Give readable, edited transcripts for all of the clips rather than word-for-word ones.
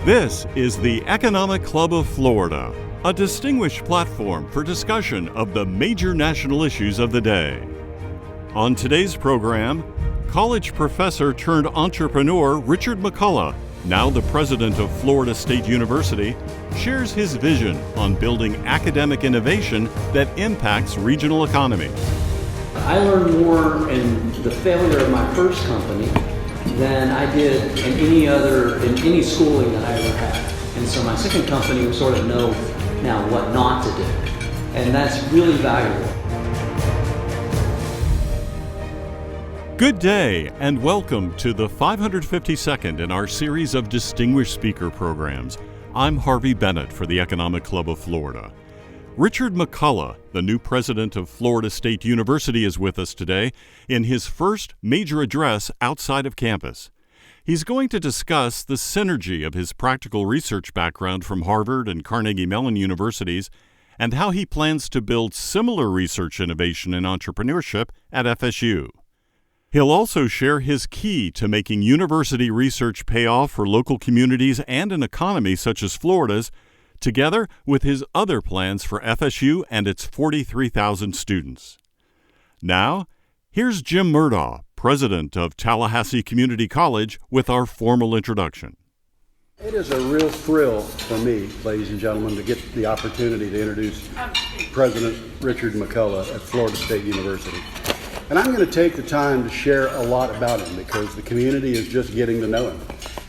This is the Economic Club of Florida, a distinguished platform for discussion of the major national issues of the day. On today's program, college professor turned entrepreneur Richard McCullough, now the president of Florida State University, shares his vision on building academic innovation that impacts regional economies. I learned more in the failure of my first company than I did in any schooling that I ever had. And so my second company will sort of know now what not to do. And that's really valuable. Good day and welcome to the 552nd in our series of distinguished speaker programs. I'm Harvey Bennett for the Economic Club of Florida. Richard McCullough, the new president of Florida State University, is with us today in his first major address outside of campus. He's going to discuss the synergy of his practical research background from Harvard and Carnegie-Mellon Universities and how he plans to build similar research innovation and entrepreneurship at FSU. He'll also share his key to making university research pay off for local communities and an economy such as Florida's, together with his other plans for FSU and its 43,000 students. Now, here's Jim Murdaugh, president of Tallahassee Community College, with our formal introduction. It is a real thrill for me, ladies and gentlemen, to get the opportunity to introduce President Richard McCullough at Florida State University. And I'm going to take the time to share a lot about him because the community is just getting to know him.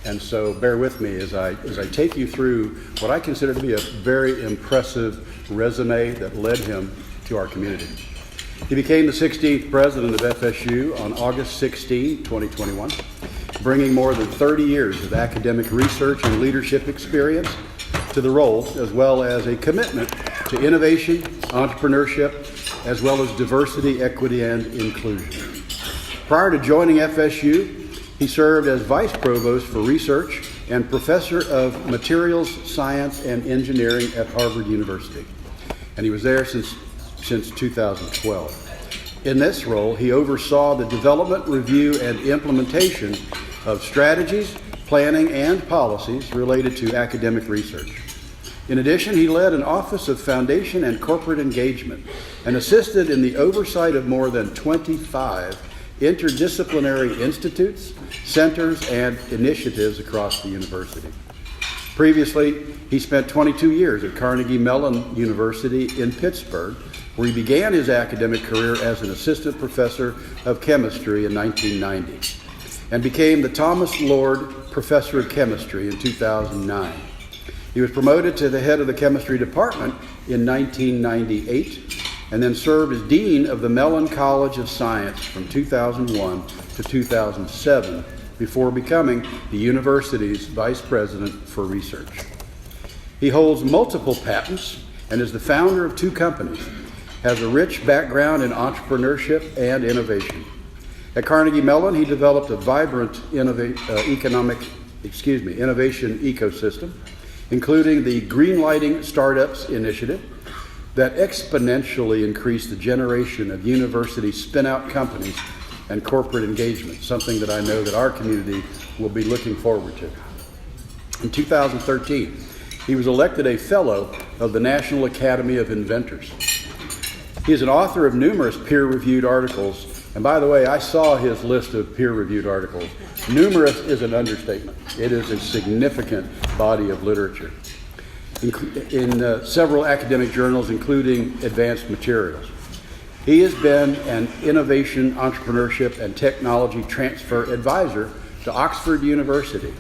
And so bear with me as I take you through what I consider to be a very impressive resume that led him to our community. He became the 16th president of FSU on August 16, 2021, bringing more than 30 years of academic research and leadership experience to the role, as well as a commitment to innovation, entrepreneurship, as well as diversity, equity, and inclusion. Prior to joining FSU, he served as Vice Provost for Research and Professor of Materials Science and Engineering at Harvard University. And he was there since 2012. In this role, he oversaw the development, review, and implementation of strategies, planning, and policies related to academic research. In addition, he led an Office of Foundation and Corporate Engagement and assisted in the oversight of more than 25 interdisciplinary institutes, centers, and initiatives across the university. Previously, he spent 22 years at Carnegie-Mellon University in Pittsburgh, where he began his academic career as an assistant professor of chemistry in 1990 and became the Thomas Lord Professor of Chemistry in 2009. He was promoted to the head of the chemistry department in 1998 and then served as dean of the Mellon College of Science from 2001 to 2007 before becoming the university's vice president for research. He holds multiple patents and is the founder of two companies, has a rich background in entrepreneurship and innovation. At Carnegie-Mellon, he developed a vibrant innovation ecosystem, including the Greenlighting Startups Initiative that exponentially increased the generation of university spin-out companies and corporate engagement, something that I know that our community will be looking forward to. In 2013, he was elected a fellow of the National Academy of Inventors. He is an author of numerous peer-reviewed articles, and by the way, I saw his list of peer-reviewed articles. Numerous is an understatement. It is a significant body of literature in several academic journals, including Advanced Materials. He has been an innovation, entrepreneurship, and technology transfer advisor to Oxford University,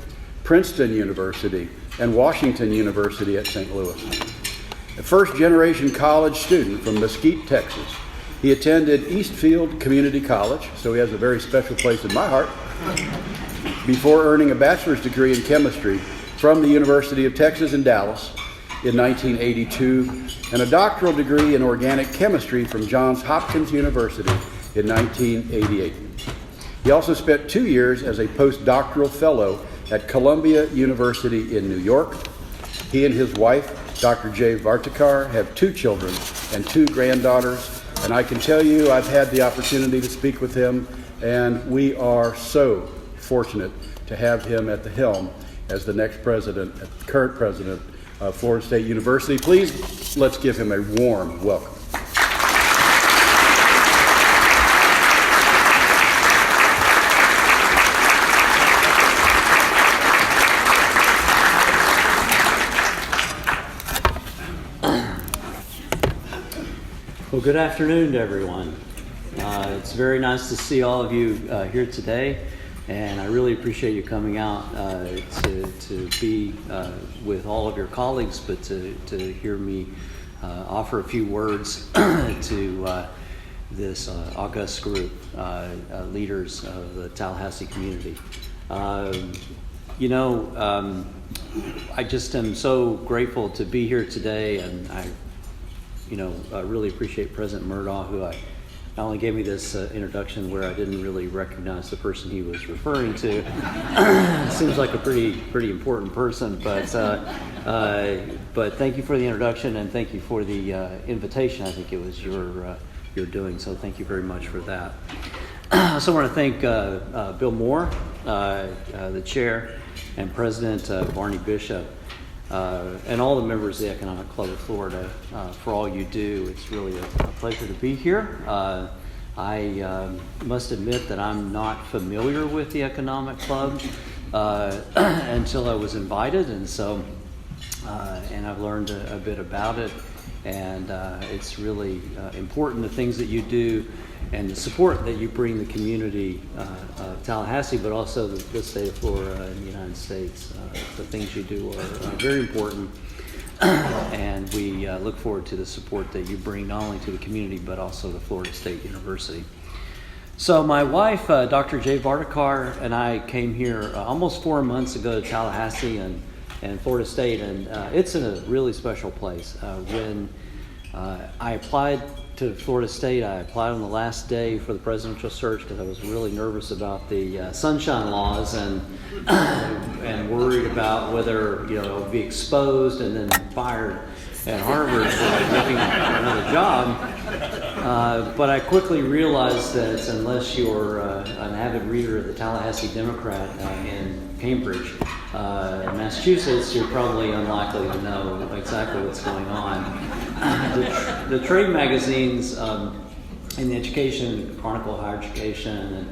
Princeton University, and Washington University at St. Louis. A first-generation college student from Mesquite, Texas, he attended Eastfield Community College, so he has a very special place in my heart, before earning a bachelor's degree in chemistry from the University of Texas in Dallas in 1982 and a doctoral degree in organic chemistry from Johns Hopkins University in 1988. He also spent 2 years as a postdoctoral fellow at Columbia University in New York. He and his wife, Dr. Jay Vartikar, have 2 children and 2 granddaughters, and I can tell you I've had the opportunity to speak with him, and we are so fortunate to have him at the helm as the next current president of Florida State University. Please, let's give him a warm welcome. Well, good afternoon to everyone. It's very nice to see all of you here today, and I really appreciate you coming out to be with all of your colleagues, but to hear me offer a few words to this august group, leaders of the Tallahassee community. I just am so grateful to be here today, and I really appreciate President Murdaugh, who not only gave me this introduction where I didn't really recognize the person he was referring to. Seems like a pretty important person, but thank you for the introduction, and thank you for the invitation. I think it was your doing, so thank you very much for that. I also want to thank Bill Moore, the chair, and President Barney Bishop, and all the members of the Economic Club of Florida for all you do. It's really a pleasure to be here. I must admit that I'm not familiar with the Economic Club until I was invited, and so and I've learned a bit about it, and it's really important, the things that you do and the support that you bring the community of Tallahassee, but also the state of Florida and the United States. The things you do are very important, and we look forward to the support that you bring not only to the community, but also to Florida State University. So my wife, Dr. Jay Vardakar, and I came here almost 4 months ago to Tallahassee and Florida State, and it's in a really special place. When I applied to Florida State, I applied on the last day for the presidential search because I was really nervous about the sunshine laws and worried about whether I would be exposed and then fired at Harvard for looking for another job. But I quickly realized that unless you're an avid reader of the Tallahassee Democrat in Cambridge, Massachusetts, you're probably unlikely to know exactly what's going on. The trade magazines in the education, Chronicle of Higher Education,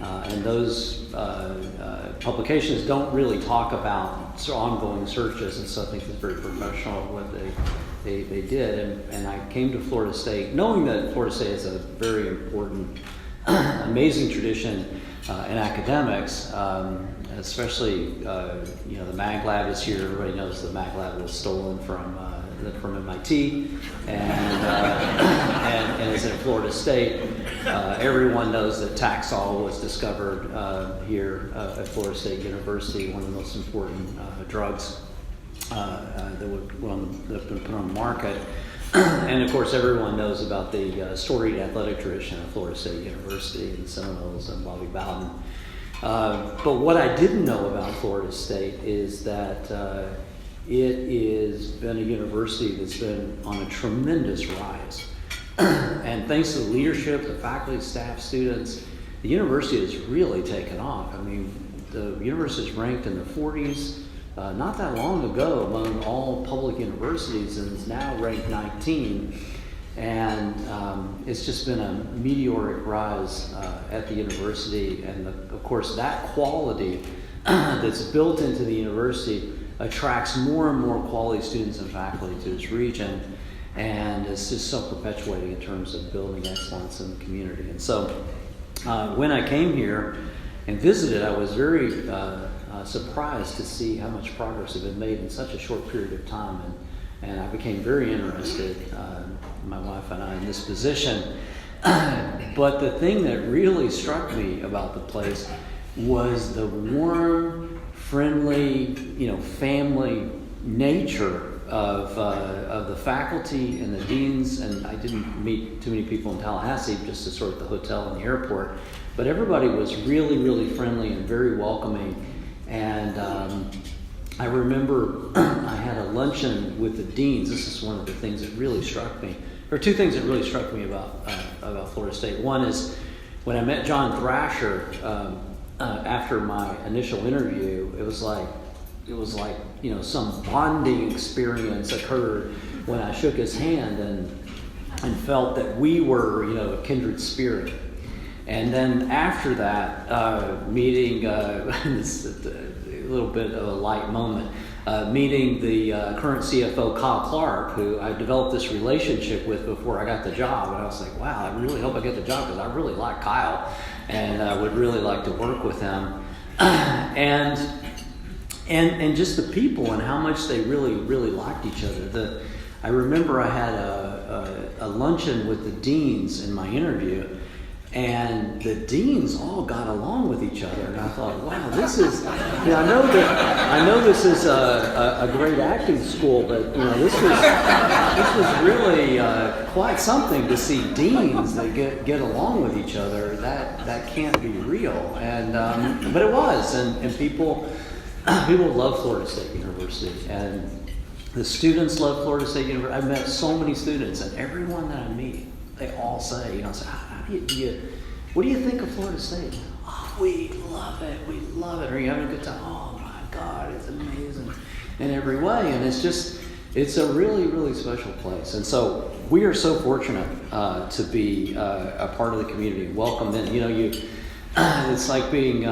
and those publications don't really talk about ongoing searches, and so I think it's very professional what they did. And I came to Florida State knowing that Florida State has a very important, amazing tradition in academics, especially the Mag Lab is here. Everybody knows the Mag Lab was stolen from MIT and is in Florida State. Everyone knows that Taxol was discovered here at Florida State University, one of the most important drugs that have been put on the market. And of course, everyone knows about the storied athletic tradition of Florida State University and the Seminoles and Bobby Bowden. But what I didn't know about Florida State is that it has been a university that's been on a tremendous rise. And thanks to the leadership, the faculty, staff, students, the university has really taken off. I mean, the university is ranked in the 40s not that long ago among all public universities, and is now ranked 19. And it's just been a meteoric rise at the university. And of course, that quality that's built into the university attracts more and more quality students and faculty to this region, and it's just self-perpetuating in terms of building excellence in the community. And so when I came here and visited, I was very surprised to see how much progress had been made in such a short period of time, and I became very interested, my wife and I, in this position. But the thing that really struck me about the place was the warm, friendly, family nature of the faculty and the deans. And I didn't meet too many people in Tallahassee, just to sort of the hotel and the airport. But everybody was really, really friendly and very welcoming. And I remember I had a luncheon with the deans. This is one of the things that really struck me. There are two things that really struck me about Florida State. One is when I met John Thrasher after my initial interview, it was like it was like, some bonding experience occurred when I shook his hand and felt that we were, a kindred spirit. And then after that, meeting, this is a little bit of a light moment, meeting the current CFO, Kyle Clark, who I developed this relationship with before I got the job. And I was like, wow, I really hope I get the job because I really like Kyle and I would really like to work with him. And just the people and how much they really, really liked each other. I remember I had a luncheon with the deans in my interview, and the deans all got along with each other, and I thought, wow, this is, I know this is a great acting school, but this was really quite something to see deans that get along with each other. That can't be real, but it was, and people love Florida State University, and the students love Florida State University. I've met so many students, and everyone that I meet, they all say, what do you think of Florida State? Oh, we love it. Are you having a good time? Oh my God, it's amazing in every way. And it's a really, really special place. And so we are so fortunate to be a part of the community and welcomed in. It's like being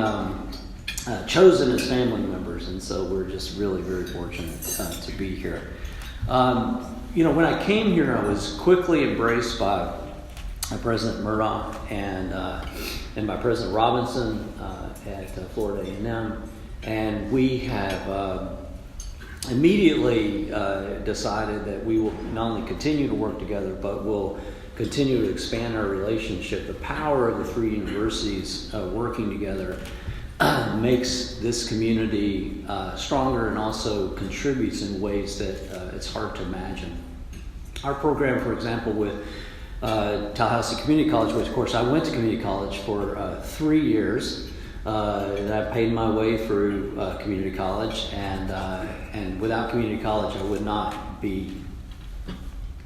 chosen as family members. And so we're just really, very fortunate to be here. When I came here, I was quickly embraced by President Murdoch and by President Robinson at Florida A&M, and we have immediately decided that we will not only continue to work together, but will continue to expand our relationship. The power of the three universities working together makes this community stronger and also contributes in ways that it's hard to imagine. Our program, for example, with Tallahassee Community College, which of course I went to community college for 3 years, and I paid my way through community college, and without community college I would not be,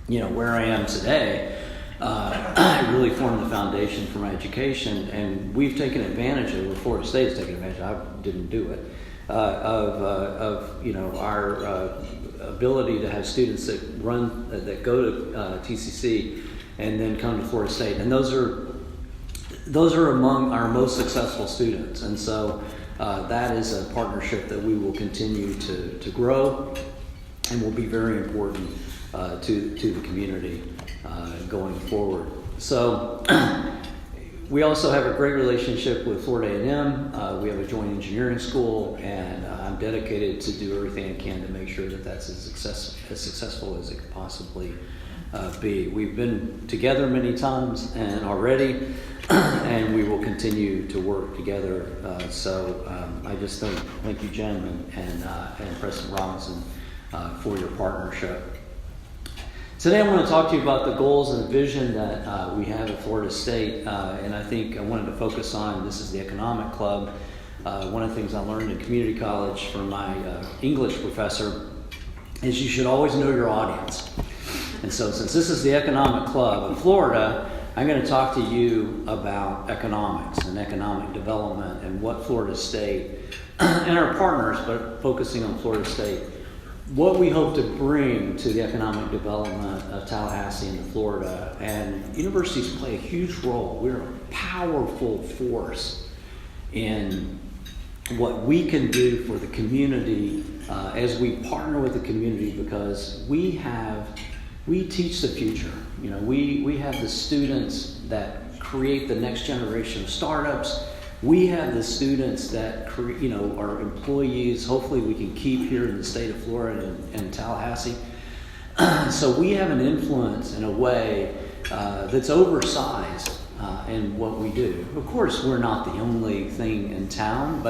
where I am today. It really formed the foundation for my education, and we've taken advantage of, Florida State has taken advantage, I didn't do it, of our ability to have students that go to TCC and then come to Florida State, and those are among our most successful students, and so that is a partnership that we will continue to grow, and will be very important to the community going forward. So we also have a great relationship with Florida A&M. We have a joint engineering school, and I'm dedicated to do everything I can to make sure that that's as successful as it could possibly be. We've been together many times and already, and we will continue to work together. So I just thank you, Jen, and President Robinson for your partnership. Today I want to talk to you about the goals and the vision that we have at Florida State, and I think I wanted to focus on, this is the Economic Club. One of the things I learned in community college from my English professor is you should always know your audience. And so since this is the Economic Club of Florida, I'm going to talk to you about economics and economic development and what Florida State and our partners, but focusing on Florida State, what we hope to bring to the economic development of Tallahassee and Florida. And universities play a huge role. We're a powerful force in what we can do for the community as we partner with the community, because we teach the future. We have the students that create the next generation of startups. We have the students that are employees. Hopefully we can keep here in the state of Florida and Tallahassee. So we have an influence in a way that's oversized in what we do. Of course, we're not the only thing in town,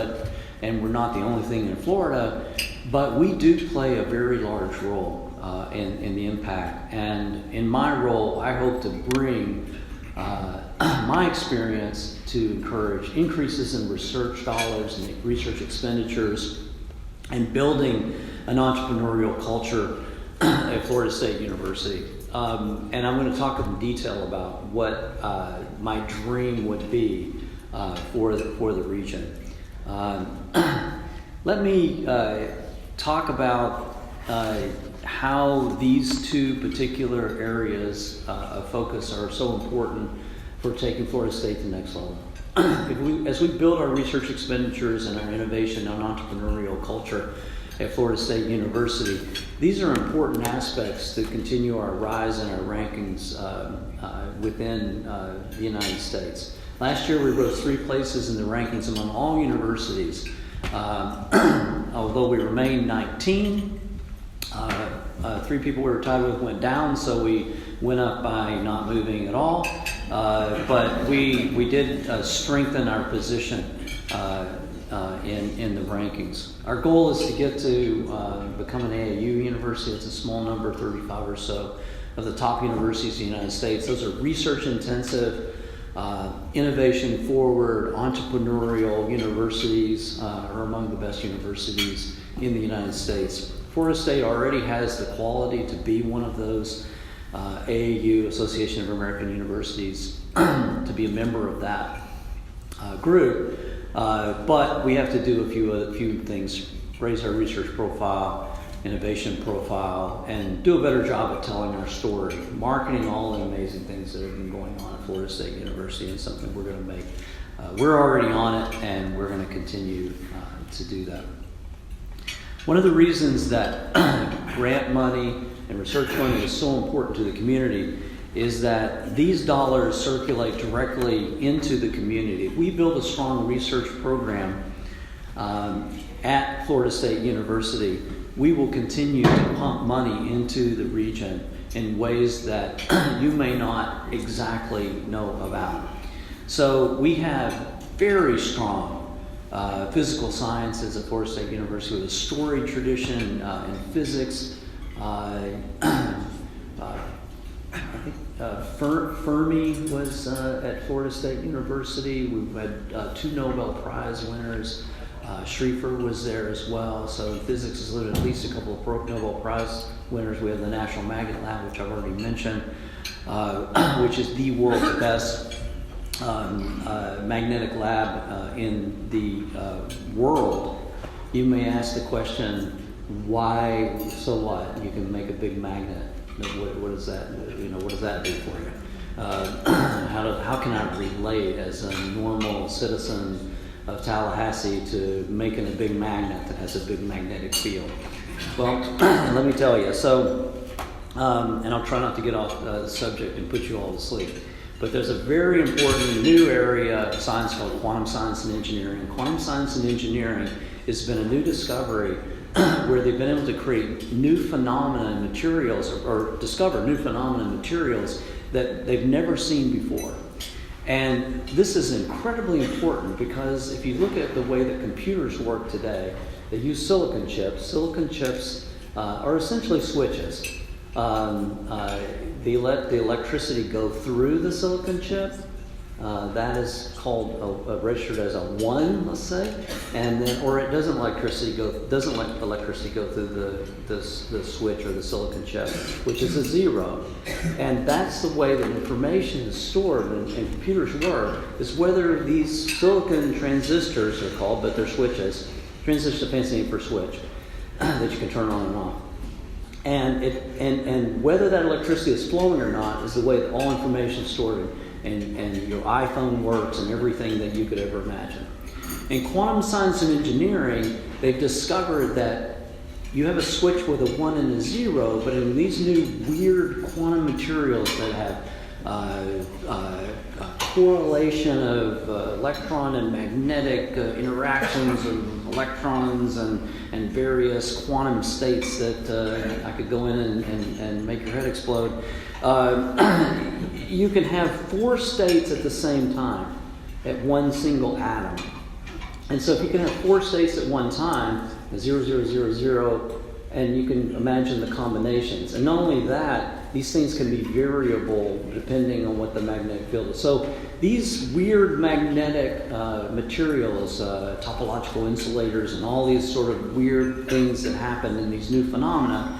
and we're not the only thing in Florida, but we do play a very large role in the impact. And in my role, I hope to bring my experience to encourage increases in research dollars and research expenditures, and building an entrepreneurial culture at Florida State University. And I'm going to talk in detail about what my dream would be for the region. Let me talk about how these two particular areas of focus are so important for taking Florida State to the next level. As we build our research expenditures and our innovation and entrepreneurial culture at Florida State University, these are important aspects to continue our rise in our rankings within the United States. Last year we rose 3 places in the rankings among all universities. Although we remained 19, 3 people we were tied with went down, so we went up by not moving at all. But we did strengthen our position in the rankings. Our goal is to get to become an AAU university. It's a small number, 35 or so, of the top universities in the United States. Those are research intensive, innovation forward, entrepreneurial universities are among the best universities in the United States. Florida State already has the quality to be one of those AAU, Association of American Universities, to be a member of that group. But we have to do a few things: raise our research profile, innovation profile, and do a better job at telling our story, marketing all the amazing things that have been going on at Florida State University, and something we're going to make. We're already on it, and we're going to continue to do that. One of the reasons that grant money and research funding is so important to the community is that these dollars circulate directly into the community. If we build a strong research program at Florida State University, we will continue to pump money into the region in ways that you may not exactly know about. So we have very strong physical sciences at Florida State University with a storied tradition in physics. I think Fermi was at Florida State University. We've had 2 Nobel Prize winners. Schrieffer was there as well. So in physics has led at least a couple of Nobel Prize winners. We have the National Magnet Lab, which I've already mentioned, which is the world's best magnetic lab in the world. You may ask the question, why? So what? You can make a big magnet. What does that? What does that do for you? How can I relate as a normal citizen of Tallahassee to making a big magnet that has a big magnetic field? Well, let me tell you. So, and I'll try not to get off the subject and put you all to sleep. But there's a very important new area of science called quantum science and engineering. Quantum science and engineering has been a new discovery where they've been able to create new phenomena and materials, or discover new phenomena and materials that they've never seen before. And this is incredibly important because if you look at the way that computers work today, they use silicon chips. Silicon chips are essentially switches. They let the electricity go through the silicon chip. That is called registered as a 1, let's say, and then, or it doesn't let electricity go through the switch or the silicon chip, which is a 0. And that's the way that information is stored and computers work, is whether these silicon transistors are called, but they're switches. Transistor is a fancy name for switch that you can turn on and off. And whether that electricity is flowing or not is the way that all information is stored, and your iPhone works and everything that you could ever imagine. In quantum science and engineering, they've discovered that you have a switch with a 1 and a 0, but in these new weird quantum materials that have correlation of electron and magnetic interactions of electrons and various quantum states that I could go in and make your head explode. You can have 4 states at the same time at one single atom. And so if you can have 4 states at one time, 0, 0, 0, 0, and you can imagine the combinations. And not only that, these things can be variable depending on what the magnetic field is. So these weird magnetic materials, topological insulators, and all these sort of weird things that happen in these new phenomena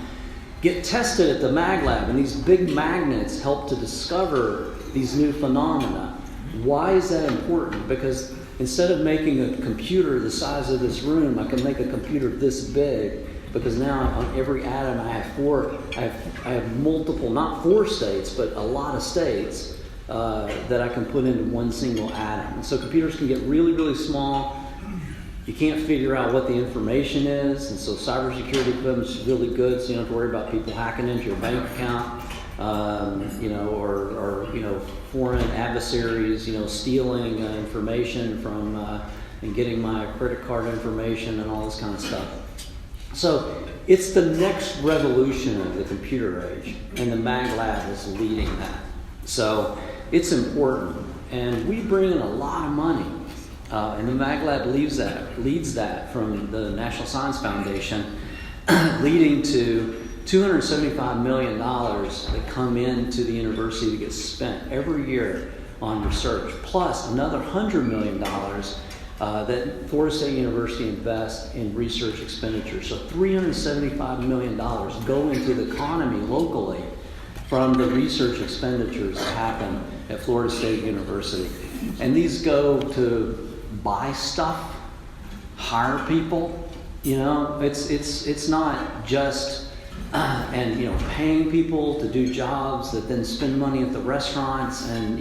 get tested at the mag lab, and these big magnets help to discover these new phenomena. Why is that important? Because instead of making a computer the size of this room, I can make a computer this big, because now on every atom I have multiple, not 4 states, but a lot of states that I can put into one single atom. And so computers can get really, really small. You can't figure out what the information is, and so cybersecurity equipment is really good, so you don't have to worry about people hacking into your bank account, or foreign adversaries, stealing information from and getting my credit card information and all this kind of stuff. So it's the next revolution of the computer age, and the Mag Lab is leading that. So it's important, and we bring in a lot of money, and the Mag Lab leads that from the National Science Foundation, leading to $275 million that come into the university that gets spent every year on research, plus another $100 million that Florida State University invests in research expenditures. So $375 million go into the economy locally from the research expenditures that happen at Florida State University. And these go to buy stuff, hire people. It's not just paying people to do jobs that then spend money at the restaurants, and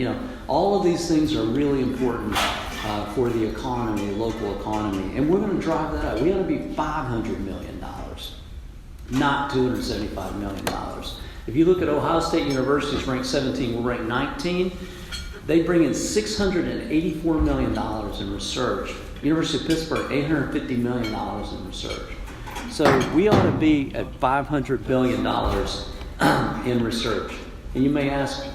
all of these things are really important for the economy, the local economy, and we're going to drive that up. We ought to be $500 million, not $275 million. If you look at Ohio State University, it's ranked 17, we're ranked 19. They bring in $684 million in research. University of Pittsburgh, $850 million in research. So we ought to be at $500 billion in research. And you may ask,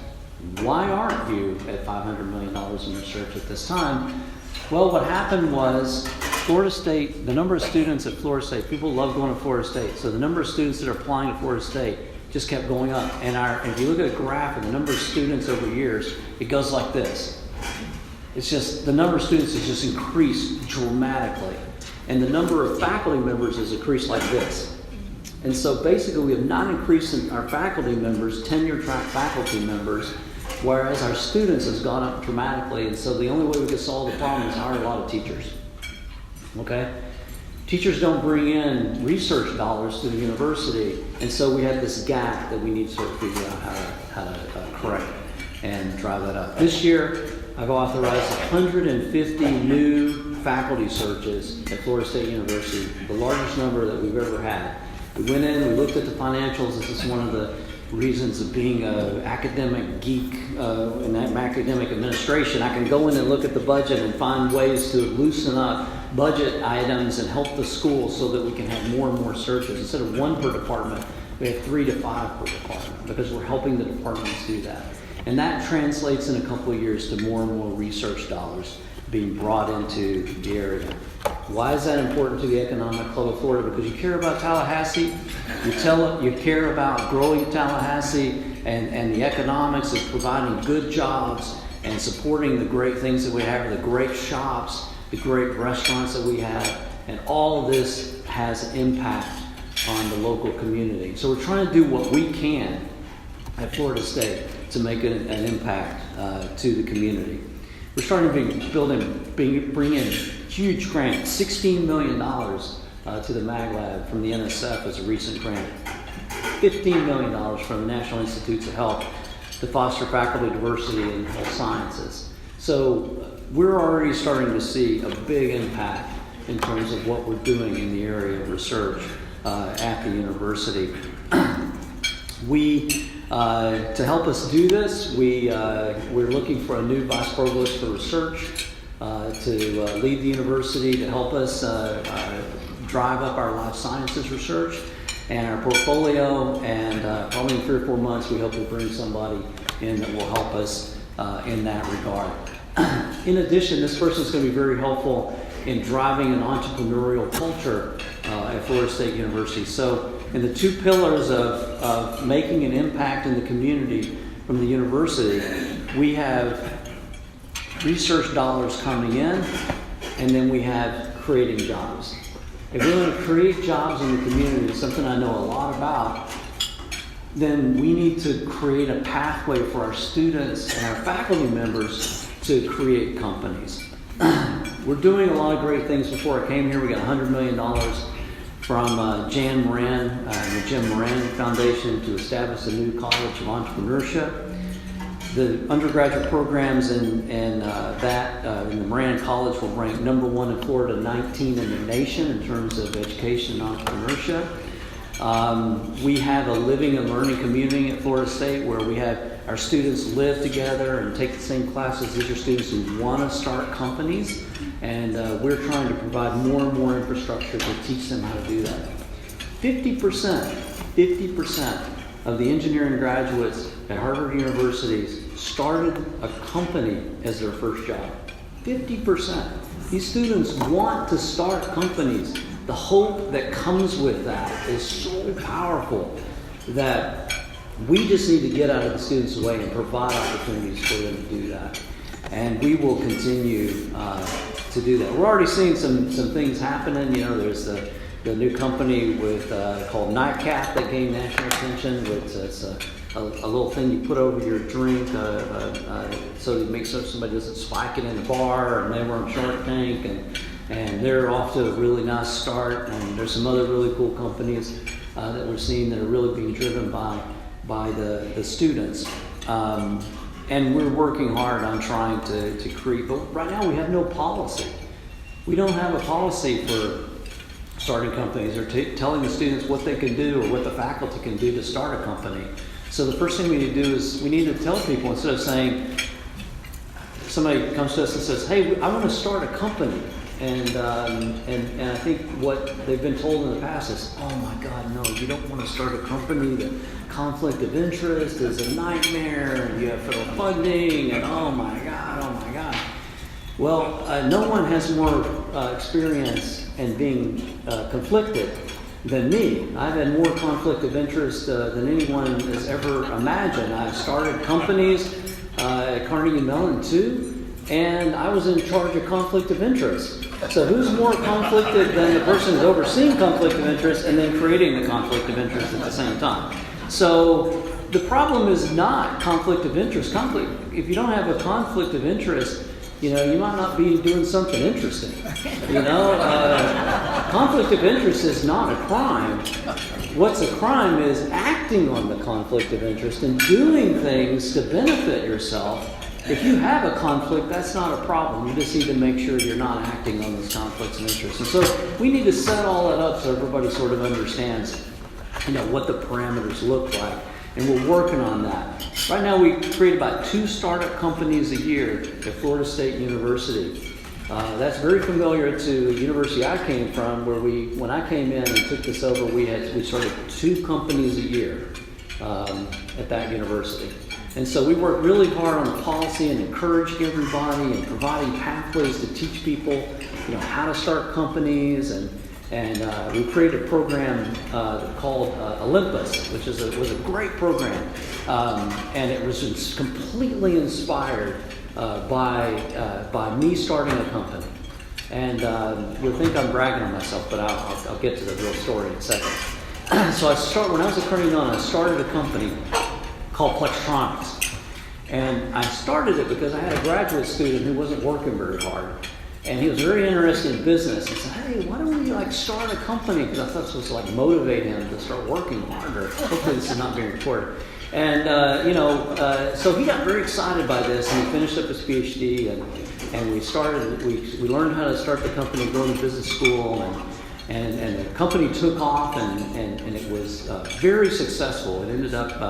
why aren't you at $500 million in research at this time? Well, what happened was Florida State, the number of students at Florida State, people love going to Florida State, so the number of students that are applying to Florida State just kept going up. And if you look at a graph of the number of students over years, it goes like this. It's just, the number of students has just increased dramatically. And the number of faculty members has increased like this. And so basically we have not increased in our faculty members, tenure track faculty members, whereas our students has gone up dramatically. And so the only way we can solve the problem is hire a lot of teachers. Okay? Teachers don't bring in research dollars to the university, and so we have this gap that we need to sort of figure out how to correct and drive that up. This year, I've authorized 150 new faculty searches at Florida State University, the largest number that we've ever had. We went in, we looked at the financials. This is one of the reasons of being an academic geek in that academic administration. I can go in and look at the budget and find ways to loosen up budget items and help the school so that we can have more and more searches. Instead of 1 per department, we have 3 to 5 per department, because we're helping the departments do that. And that translates in a couple of years to more and more research dollars being brought into the area. Why is that important to the Economic Club of Florida? Because you care about Tallahassee, you care about growing Tallahassee and the economics of providing good jobs and supporting the great things that we have, the great shops, the great restaurants that we have, and all of this has an impact on the local community. So we're trying to do what we can at Florida State to make an impact to the community. We're starting to bring in huge grants, $16 million to the Mag Lab from the NSF as a recent grant, $15 million from the National Institutes of Health to foster faculty diversity in health sciences. So we're already starting to see a big impact in terms of what we're doing in the area of research at the university. To help us do this, we're looking for a new Vice Provost for research to lead the university, to help us drive up our life sciences research and our portfolio, and probably in 3 or 4 months we hope to bring somebody in that will help us in that regard. In addition, this person is going to be very helpful in driving an entrepreneurial culture at Florida State University. So in the 2 pillars of making an impact in the community from the university, we have research dollars coming in, and then we have creating jobs. If we're going to create jobs in the community, something I know a lot about, then we need to create a pathway for our students and our faculty members to create companies. we're doing a lot of great things. Before I came here, we got $100 million from Jan Moran and the Jim Moran Foundation to establish a new college of entrepreneurship. The undergraduate programs in the Moran College will rank #1 in Florida, 19 in the nation in terms of education and entrepreneurship. We have a living and learning community at Florida State where we have our students live together and take the same classes as your students who want to start companies. And we're trying to provide more and more infrastructure to teach them how to do that. 50% of the engineering graduates at Harvard Universities started a company as their first job. 50%. These students want to start companies. The hope that comes with that is so powerful that we just need to get out of the students' way and provide opportunities for them to do that. And we will continue to do that. We're already seeing some things happening. You know, there's the new company with called Nightcap that gained national attention. It's a little thing you put over your drink so it makes sure somebody doesn't spike it in the bar. And they were on Shark Tank, and they're off to a really nice start. And there's some other really cool companies that we're seeing that are really being driven by the students. And we're working hard on trying to create, but right now we have no policy. We don't have a policy for starting companies or telling the students what they can do or what the faculty can do to start a company. So the first thing we need to do is we need to tell people, instead of saying, somebody comes to us and says, hey, I want to start a company. And I think what they've been told in the past is, oh my God, no, you don't want to start a company. The conflict of interest is a nightmare, and you have federal funding, and oh my God. Well, no one has more experience in being conflicted than me. I've had more conflict of interest than anyone has ever imagined. I started companies at Carnegie-Mellon too, and I was in charge of conflict of interest. So who's more conflicted than the person who's overseeing conflict of interest and then creating the conflict of interest at the same time? So the problem is not conflict of interest. If you don't have a conflict of interest, you know, you might not be doing something interesting. You know, conflict of interest is not a crime. What's a crime is acting on the conflict of interest and doing things to benefit yourself. If you have a conflict, that's not a problem. You just need to make sure you're not acting on those conflicts of interest. And so we need to set all that up so everybody sort of understands, you know, what the parameters look like. And we're working on that. Right now we create about 2 startup companies a year at Florida State University. That's very familiar to the university I came from, where when I came in and took this over, we started 2 companies a year at that university. And so we work really hard on the policy and encouraging everybody and providing pathways to teach people, you know, how to start companies. And we created a program called Olympus, which was a great program. And it was completely inspired by me starting a company. And you'll think I'm bragging on myself, but I'll get to the real story in a second. So when I was at Carnegie-Mellon, I started a company called Plextronics. And I started it because I had a graduate student who wasn't working very hard. And he was very interested in business. He said, hey, why don't we start a company? Because I thought this was motivate him to start working harder. Hopefully this is not being recorded. And, so he got very excited by this, and he finished up his PhD, and we learned how to start the company, go to business school, and the company took off, and it was very successful. It ended up,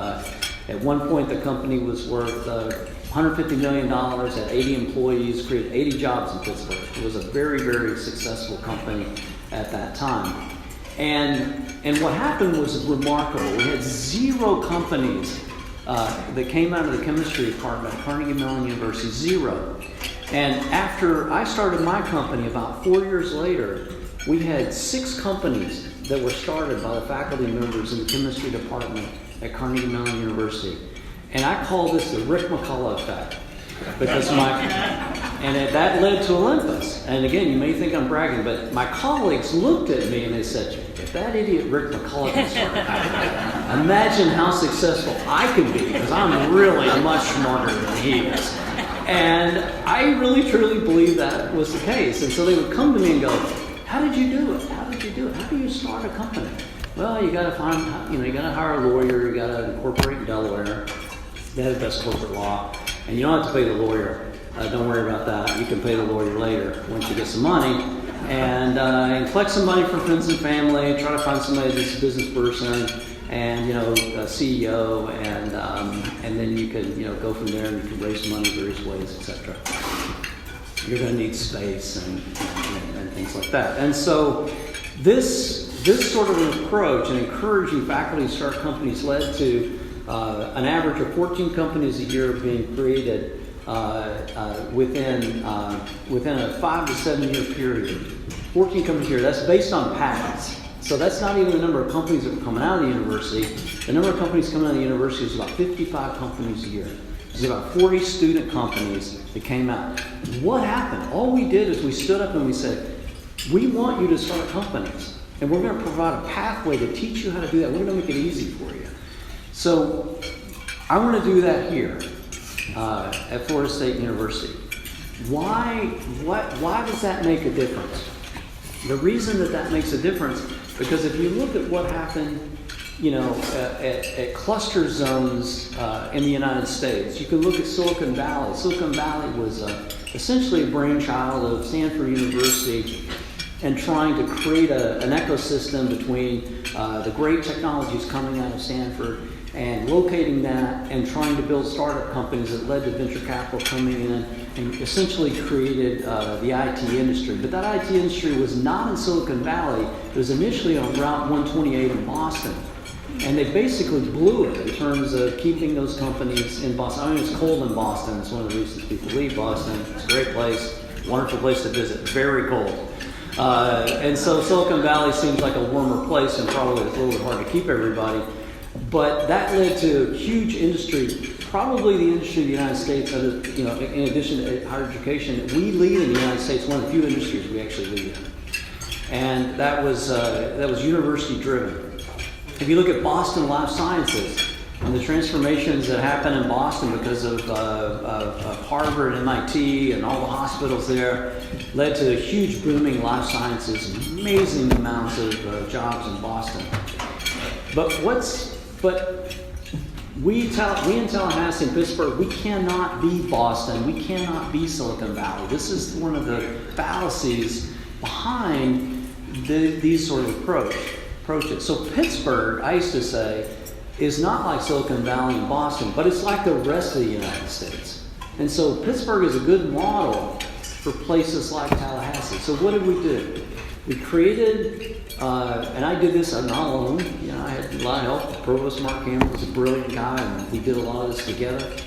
at one point, the company was worth $150 million, had 80 employees, created 80 jobs in Pittsburgh. It was a very, very successful company at that time. And what happened was remarkable. We had 0 companies that came out of the chemistry department at Carnegie-Mellon University, 0. And after I started my company, about 4 years later, we had 6 companies that were started by the faculty members in the chemistry department at Carnegie-Mellon University. And I call this the Rick McCullough effect. Because that led to Olympus. And again, you may think I'm bragging, but my colleagues looked at me and they said, if that idiot Rick McCullough can start a company, imagine how successful I can be, because I'm really much smarter than he is. And I really truly believe that was the case. And so they would come to me and go, how did you do it? How did you do it? How do you start a company? Well, you got to find, you got to hire a lawyer. You got to incorporate in Delaware. They have the best corporate law. And you don't have to pay the lawyer. Don't worry about that. You can pay the lawyer later once you get some money. And collect some money from friends and family. Try to find somebody that's a business person and, a CEO. And then you can, go from there and you can raise money various ways, etc. You're going to need space and things like that. And so this sort of an approach and encouraging faculty to start companies led to an average of 14 companies a year being created within a 5 to 7 year period. 14 companies a year. That's based on patents. So that's not even the number of companies that were coming out of the university. The number of companies coming out of the university is about 55 companies a year. There's about 40 student companies that came out. What happened? All we did is we stood up and we said, we want you to start companies. And we're going to provide a pathway to teach you how to do that. We're going to make it easy for you. So I want to do that here at Florida State University. Why does that make a difference? The reason that makes a difference, because if you look at what happened at cluster zones in the United States, you can look at Silicon Valley. Silicon Valley was essentially a brainchild of Stanford University and trying to create an ecosystem between the great technologies coming out of Stanford and locating that and trying to build startup companies that led to venture capital coming in and essentially created the IT industry. But that IT industry was not in Silicon Valley. It was initially on Route 128 in Boston. And they basically blew it in terms of keeping those companies in Boston. I mean, it's cold in Boston. It's one of the reasons people leave Boston. It's a great place, wonderful place to visit, very cold. And so Silicon Valley seems like a warmer place and probably it's a little bit hard to keep everybody. But that led to huge industry, probably the industry of the United States, in addition to higher education, we lead in the United States, one of the few industries we actually lead in. And that was university driven. If you look at Boston Life Sciences and the transformations that happened in Boston because of Harvard and MIT and all the hospitals there, led to huge booming life sciences and amazing amounts of jobs in Boston. But we in Tallahassee and Pittsburgh, we cannot be Boston. We cannot be Silicon Valley. This is one of the fallacies behind these sort of approaches. So Pittsburgh, I used to say, is not like Silicon Valley and Boston, but it's like the rest of the United States. And so Pittsburgh is a good model for places like Tallahassee. So what did we do? We created, and I did this not alone. I had a lot of help. Provost Mark Campbell was a brilliant guy, and we did a lot of this together.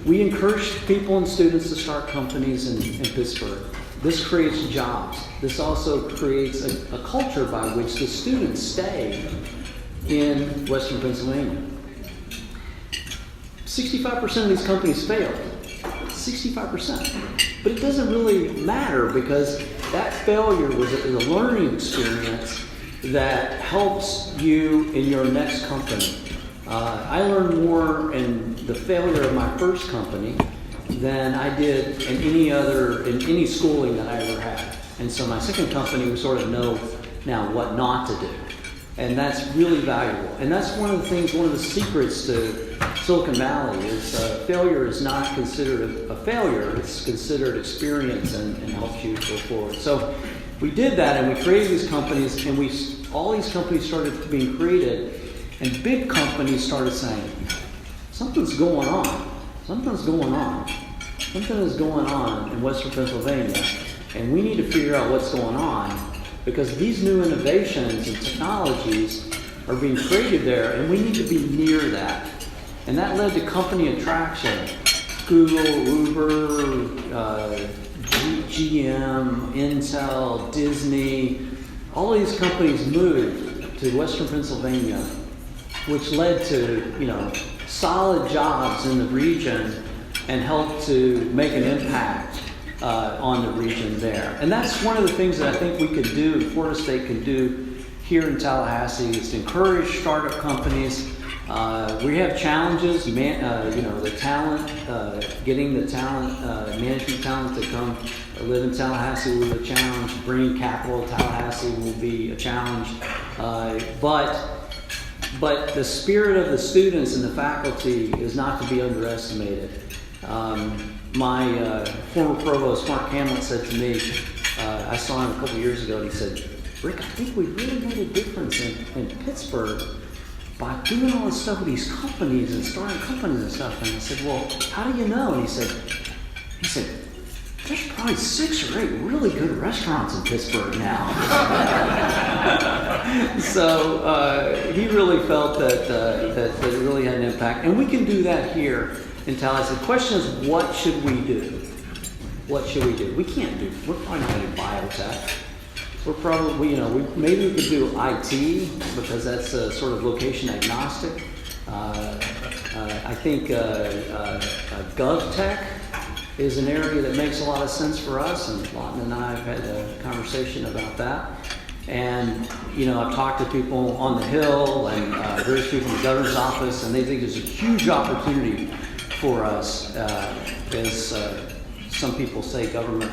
We encouraged people and students to start companies in Pittsburgh. This creates jobs. This also creates a culture by which the students stay in Western Pennsylvania. 65% of these companies failed. 65%. But it doesn't really matter because that failure is a learning experience that helps you in your next company. I learned more in the failure of my first company than I did in any schooling that I ever had. And so my second company, we sort of know now what not to do. And that's really valuable. And that's one of the secrets to Silicon Valley is failure is not considered a failure. It's considered experience and helps you go forward. So we did that and we created these companies and all these companies started being created and big companies started saying, something's going on. Something is going on in Western Pennsylvania and we need to figure out what's going on because these new innovations and technologies are being created there and we need to be near that. And that led to company attraction. Google, Uber, GM, Intel, Disney, all of these companies moved to Western Pennsylvania, which led to, solid jobs in the region and helped to make an impact on the region there. And that's one of the things that I think we could do, Florida State can do here in Tallahassee, is to encourage startup companies We have challenges, the talent, getting the talent, management talent to come live in Tallahassee will be a challenge. Bringing capital to Tallahassee will be a challenge. But the spirit of the students and the faculty is not to be underestimated. My former provost, Mark Hamlet, said to me, I saw him a couple years ago, and he said, "Rick, I think we really made a difference in Pittsburgh by doing all this stuff with these companies and starting companies and stuff." And I said, "Well, how do you know?" And he said, "There's probably 6 or 8 really good restaurants in Pittsburgh now." So he really felt that it really had an impact. And we can do that here in Tallahassee. The question is, what should we do? What should we do? We're probably not going to do biotech. We're probably, maybe we could do IT, because that's sort of location agnostic. I think GovTech is an area that makes a lot of sense for us, and Lawton and I have had a conversation about that. And, I've talked to people on the Hill and various people in the governor's office, and they think there's a huge opportunity for us, as some people say government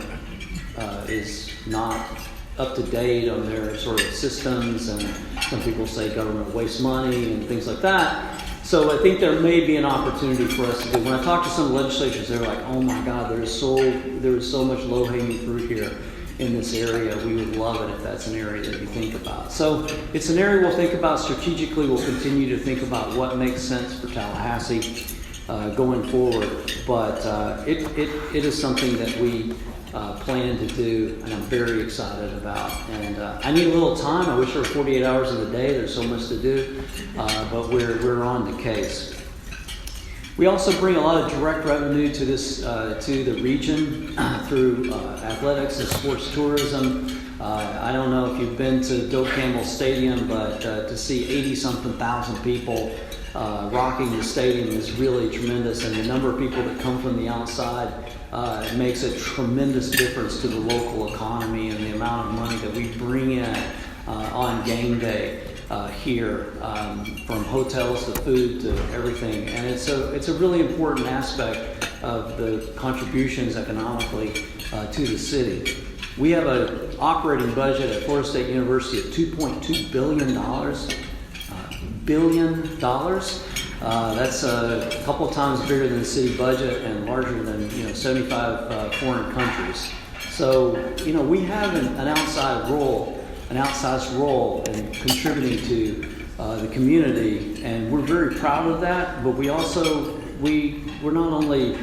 is not up to date on their sort of systems, and some people say government wastes money and things like that. So I think there may be an opportunity for us to do. When I talk to some legislators, they're like, "Oh my God, there is so much low-hanging fruit here in this area. We would love it if that's an area that you think about." So it's an area we'll think about strategically. We'll continue to think about what makes sense for Tallahassee going forward. But it is something that we plan to do, and I'm very excited about. And I need a little time. I wish there were 48 hours in the day. There's so much to do, but we're on the case. We also bring a lot of direct revenue to this to the region through athletics and sports tourism. I don't know if you've been to Doak Campbell Stadium, but to see 80-something thousand people rocking the stadium is really tremendous, and the number of people that come from the outside makes a tremendous difference to the local economy, and the amount of money that we bring in on game day here, from hotels to food to everything. And it's a really important aspect of the contributions economically to the city. We have an operating budget at Florida State University of $2.2 billion. That's a couple of times bigger than the city budget and larger than 75 foreign countries. So we have an outsized role in contributing to the community, and we're very proud of that. But we're not only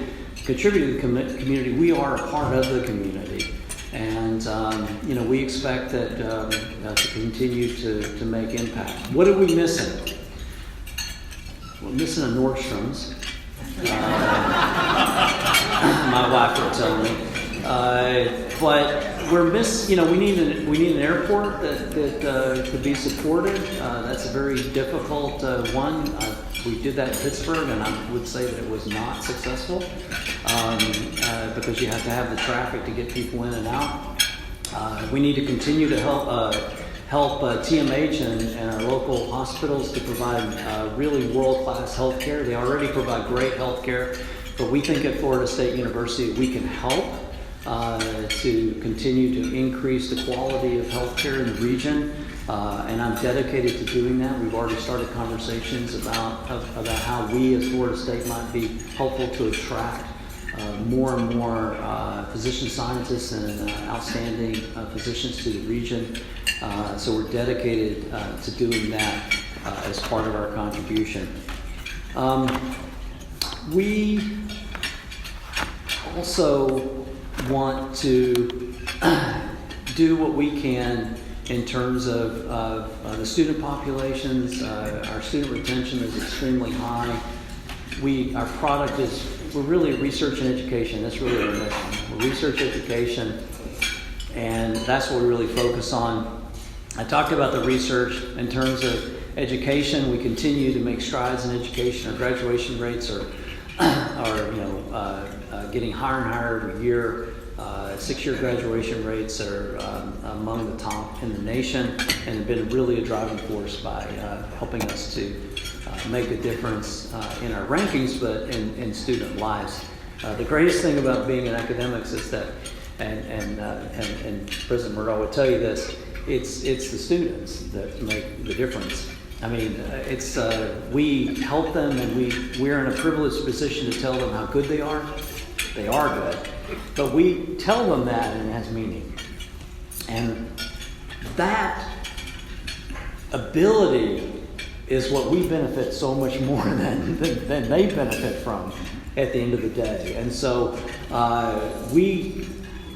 contributing to the community, we are a part of the community, and we expect that to continue to make impact. What are we missing? We're missing a Nordstrom's. My wife would tell me. But we're we need an airport that could be supported. That's a very difficult one. We did that in Pittsburgh, and I would say that it was not successful because you have to have the traffic to get people in and out. We need to continue to help TMH and our local hospitals to provide really world-class health care. They already provide great health care, but we think at Florida State University we can help to continue to increase the quality of health care in the region, and I'm dedicated to doing that. We've already started conversations about how we as Florida State might be helpful to attract more and more physician scientists and outstanding physicians to the region. So we're dedicated to doing that as part of our contribution. We also want to do what we can in terms of the student populations. Our student retention is extremely high. Our product we're really research and education. That's really our mission. We're research education, and that's what we really focus on. I talked about the research in terms of education. We continue to make strides in education. Our graduation rates are getting higher and higher every year. 6-year graduation rates are among the top in the nation, and have been really a driving force by helping us to make a difference in our rankings, but in student lives. The greatest thing about being in academics is that, and President Murdaugh would tell you this, it's the students that make the difference. I mean, we help them, and we're in a privileged position to tell them how good they are. They are good, but we tell them that, and it has meaning. And that ability is what we benefit so much more than they benefit from at the end of the day. And so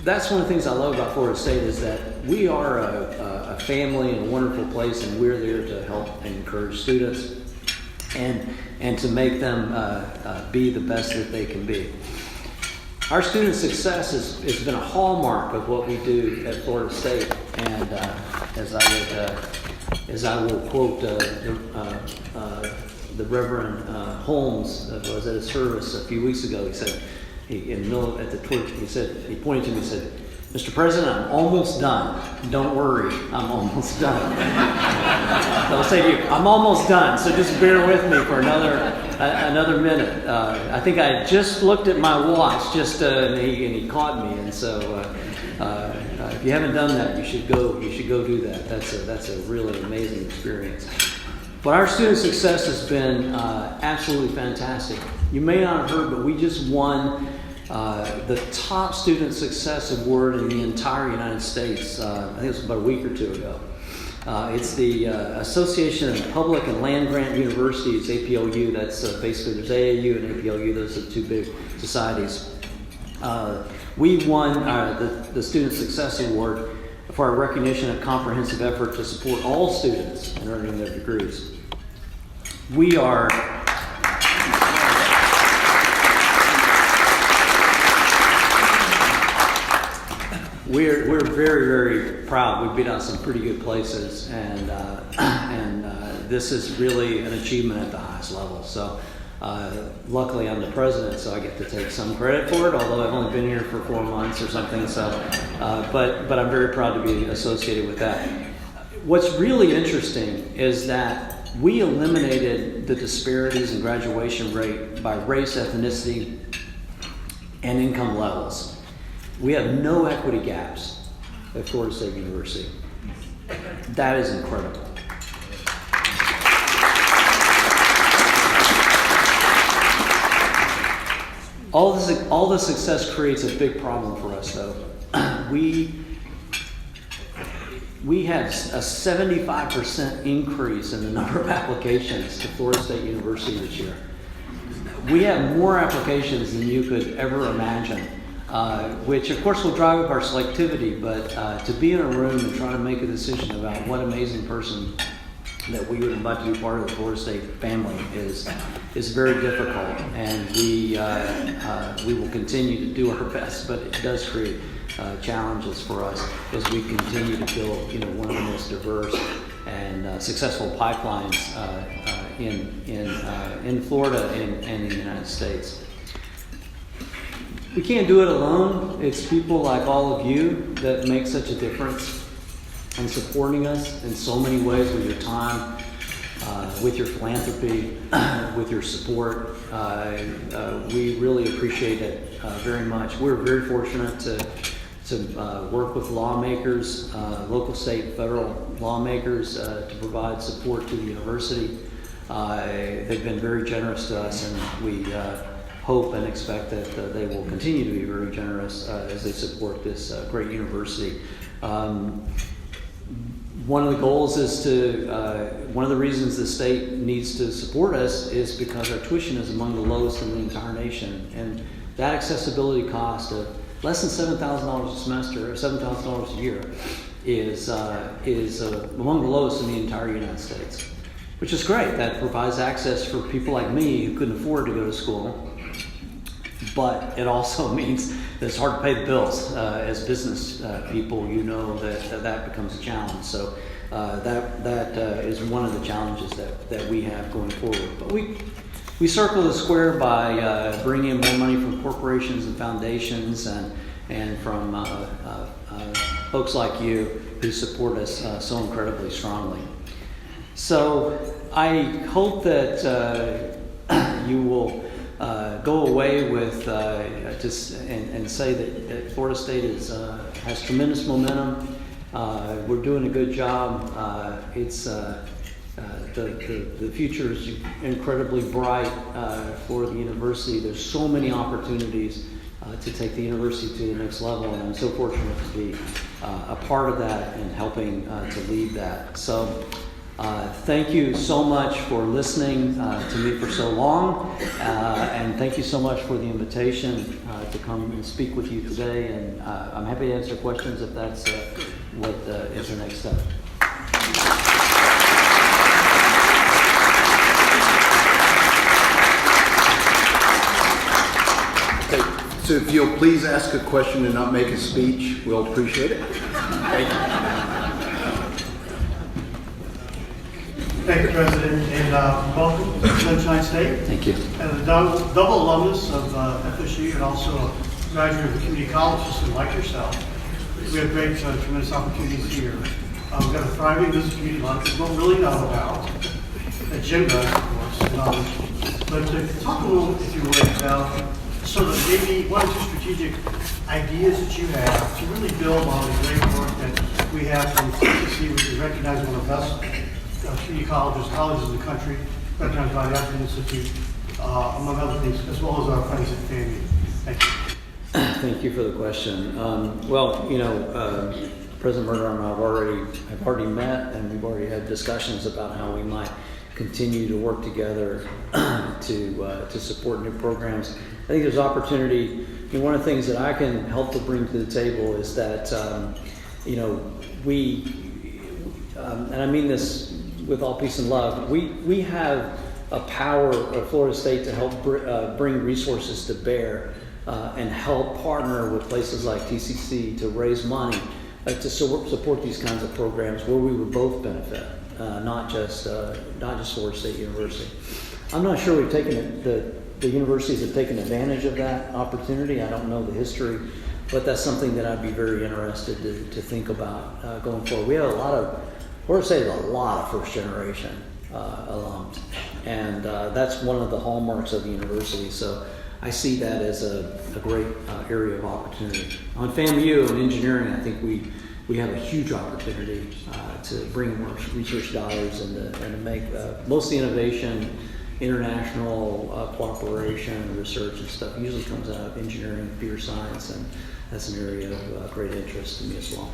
that's one of the things I love about Florida State, is that we are a family and a wonderful place, and we're there to help and encourage students and to make them be the best that they can be. Our student success has been a hallmark of what we do at Florida State, and as I will quote the Reverend Holmes, was at a service a few weeks ago. He said, he pointed to me and said, "Mr. President, I'm almost done. Don't worry, I'm almost done." I'll say to you, I'm almost done, so just bear with me for another minute. I think I just looked at my watch, and he caught me, and so if you haven't done that, you should go do that. That's a really amazing experience. But our student success has been absolutely fantastic. You may not have heard, but we just won the top student success award in the entire United States. I think it was about a week or two ago. It's the Association of Public and Land Grant Universities, APLU. That's basically, there's AAU and APLU. Those are the two big societies. We won the Student Success Award for our recognition of comprehensive effort to support all students in earning their degrees. We're very, very proud. We've been out some pretty good places, and this is really an achievement at the highest level. So luckily I'm the president, so I get to take some credit for it, although I've only been here for 4 months or something. So, but I'm very proud to be associated with that. What's really interesting is that we eliminated the disparities in graduation rate by race, ethnicity, and income levels. We have no equity gaps at Florida State University. That is incredible. All the success creates a big problem for us, though. We had a 75% increase in the number of applications to Florida State University this year. We have more applications than you could ever imagine, which of course will drive up our selectivity, but to be in a room and try to make a decision about what amazing person that we would invite to be part of the Florida State family is very difficult, and we will continue to do our best, but it does create challenges for us as we continue to build, one of the most diverse and successful pipelines in Florida and in the United States. We can't do it alone. It's people like all of you that make such a difference in supporting us in so many ways, with your time, with your philanthropy, with your support. We really appreciate it very much. We're very fortunate to work with lawmakers, local, state, federal lawmakers, to provide support to the university. They've been very generous to us, and we hope and expect that they will continue to be very generous as they support this great university. One of the goals is one of the reasons the state needs to support us is because our tuition is among the lowest in the entire nation. And that accessibility cost of less than $7,000 a semester, or $7,000 a year, is among the lowest in the entire United States, which is great. That provides access for people like me who couldn't afford to go to school. But it also means that it's hard to pay the bills. As business people, that becomes a challenge. So that is one of the challenges that we have going forward. But we circle the square by bringing in more money from corporations and foundations and from folks like you who support us so incredibly strongly. So I hope that you will go away with and say that Florida State has tremendous momentum. We're doing a good job. The future is incredibly bright for the university. There's so many opportunities to take the university to the next level, and I'm so fortunate to be a part of that and helping to lead that. So thank you so much for listening to me for so long, and thank you so much for the invitation to come and speak with you today, and I'm happy to answer questions if that's what is the next step. So if you'll please ask a question and not make a speech, we'll appreciate it. Thank you. Thank you, President, and welcome to Sunshine State. Thank you. As a double alumnus of FSU and also a graduate of the community college system like yourself, we have great, tremendous opportunities here. We've got a thriving business community a lot of people don't really know about, that Jim does, of course. But to talk a little, if you would, about sort of maybe one or two strategic ideas that you have to really build on the great work that we have from TCC, which is recognized one of the best community colleges in the country, recognized by the African Institute, among other things, as well as our friends at FAMU. Thank you. Thank you for the question. President Murder and I have already met, and we've already had discussions about how we might continue to work together to support new programs. I think there's opportunity. One of the things that I can help to bring to the table is that, and I mean this with all peace and love, we have a power of Florida State to help bring resources to bear and help partner with places like TCC to raise money to support these kinds of programs where we would both benefit, not just Florida State University. I'm not sure we've taken it, the universities have taken advantage of that opportunity. I don't know the history, but that's something that I'd be very interested to think about going forward. We have Florida State has a lot of first generation alums, and that's one of the hallmarks of the university. So I see that as a great area of opportunity. On FAMU and engineering, I think we have a huge opportunity to bring more research dollars and to make most of the innovation, international cooperation, research and stuff usually comes out of engineering, computer science, and that's an area of great interest to me as well.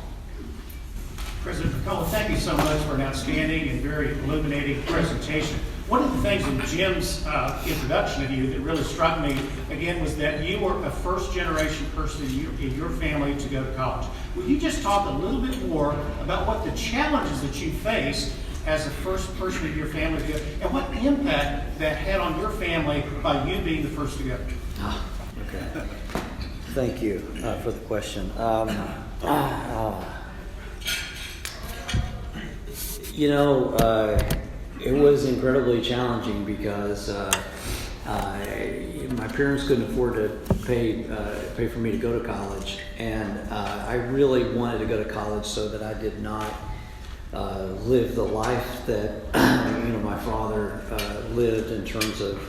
President McCullough, thank you so much for an outstanding and very illuminating presentation. One of the things in Jim's introduction of you that really struck me, again, was that you were a first-generation person in your family to go to college. Will you just talk a little bit more about what the challenges that you faced as the first person in your family to go, and what impact that had on your family by you being the first to go? Okay. Thank you for the question. It was incredibly challenging because my parents couldn't afford to pay for me to go to college, and I really wanted to go to college so that I did not live the life that my father lived in terms of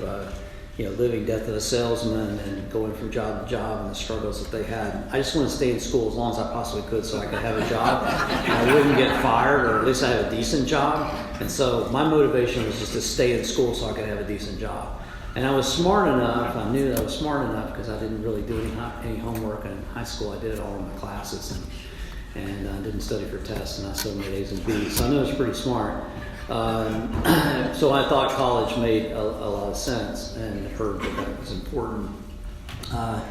living death of a salesman and going from job to job and the struggles that they had. I just wanted to stay in school as long as I possibly could so I could have a job and I wouldn't get fired, or at least I had a decent job. And so my motivation was just to stay in school so I could have a decent job. And I was smart enough, I knew that I was smart enough because I didn't really do any homework in high school. I did all of my classes and I didn't study for tests, and I still made A's and B's. So I knew I was pretty smart. So I thought college made a lot of sense and heard that was important. But